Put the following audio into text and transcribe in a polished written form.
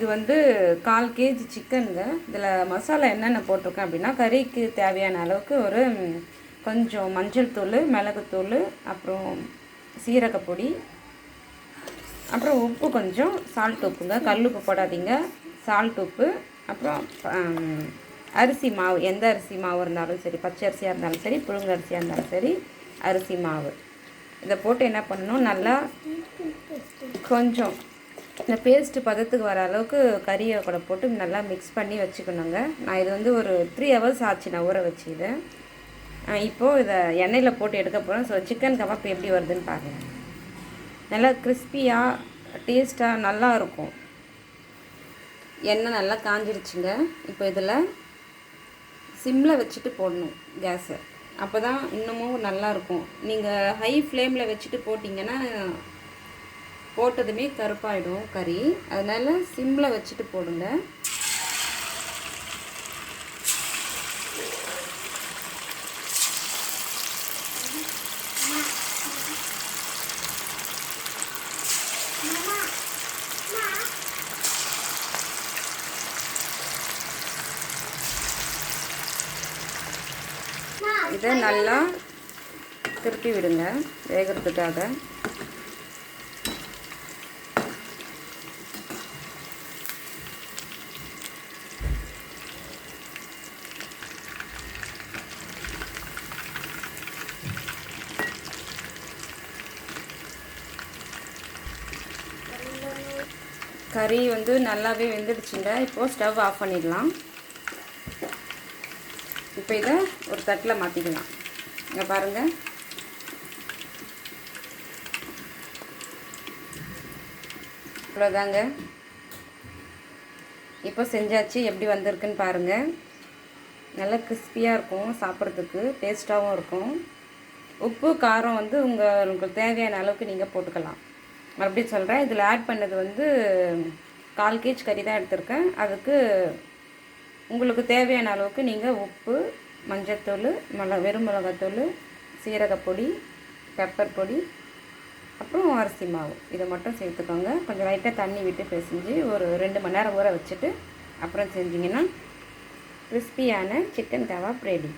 இது வந்து 1/4 கேஜி சிக்கனுங்க. இதில் மசாலா என்னென்ன போட்டிருக்கேன் அப்படின்னா, கறிக்கு தேவையான அளவுக்கு ஒரு கொஞ்சம் மஞ்சள் தூள், மிளகுத்தூள், அப்புறம் சீரகப்பொடி, அப்புறம் உப்பு கொஞ்சம், சால்ட் உப்புங்க. கல் உப்பு போடாதீங்க, சால்ட் உப்பு. அப்புறம் அரிசி மாவு, எந்த அரிசி மாவு இருந்தாலும் சரி, பச்சை அரிசியாக இருந்தாலும் சரி, புழுங்க அரிசியாக இருந்தாலும் சரி, அரிசி மாவு இதை போட்டு என்ன பண்ணணும், நல்லா கொஞ்சம் இந்த பேஸ்ட்டு பதத்துக்கு வர அளவுக்கு கறியை கூட போட்டு நல்லா மிக்ஸ் பண்ணி வச்சுக்கணுங்க. நான் இது வந்து ஒரு 3 ஹவர்ஸ் ஆச்சு நான் ஊற வச்சு. இது இப்போது இதை எண்ணெயில் போட்டு எடுக்க போகிறேன். ஸோ சிக்கன் கபாப் எப்படி வருதுன்னு பாருங்கள். நல்லா கிறிஸ்பியாக டேஸ்ட்டாக நல்லா இருக்கும். எண்ணெய் நல்லா காஞ்சிருச்சுங்க. இப்போ இதில் சிம்மில் வச்சுட்டு போடணும் கேஸை. அப்போ தான் இன்னமும் நல்லாயிருக்கும். நீங்கள் ஹை ஃப்ளேமில் வச்சுட்டு போட்டிங்கன்னா போட்டதுமே கருப்பாயிடும் கறி. அதனால் சிம்மில் வச்சுட்டு போடுங்க. இதை நல்லா திருப்பி விடுங்க வேகிறதுக்காக. கறி வந்து நல்லாவே வெந்துடுச்சுங்க. இப்போது ஸ்டவ் ஆஃப் பண்ணிடலாம். இப்போ இதை ஒரு தட்டில் மாற்றிக்கலாம். இங்கே பாருங்கள், அவ்வளோதாங்க. இப்போ செஞ்சாச்சு. எப்படி வந்திருக்குன்னு பாருங்கள். நல்லா கிறிஸ்பியாக இருக்கும், சாப்பிட்றதுக்கு டேஸ்ட்டாகவும் இருக்கும். உப்பு காரம் வந்து உங்களுக்கு தேவையான அளவுக்கு நீங்கள் போட்டுக்கலாம். மறுபடியும் சொல்கிறேன், இதில் ஆட் பண்ணது வந்து 1/4 கேஜி கறி தான் எடுத்திருக்கேன். அதுக்கு உங்களுக்கு தேவையான அளவுக்கு நீங்கள் உப்பு, மஞ்சத்தூள், வெறும் மிளகாத்தூள், சீரகப்பொடி, பெப்பர் பொடி, அப்புறம் அரிசி மாவு இதை மட்டும் சேர்த்துக்கோங்க. கொஞ்சம் லைட்டாக தண்ணி விட்டு பிசைஞ்சு ஒரு 2 மணி நேரம் ஊற வச்சுட்டு அப்புறம் செஞ்சிங்கன்னா கிறிஸ்பியான சிக்கன் கபாப் ரெடி.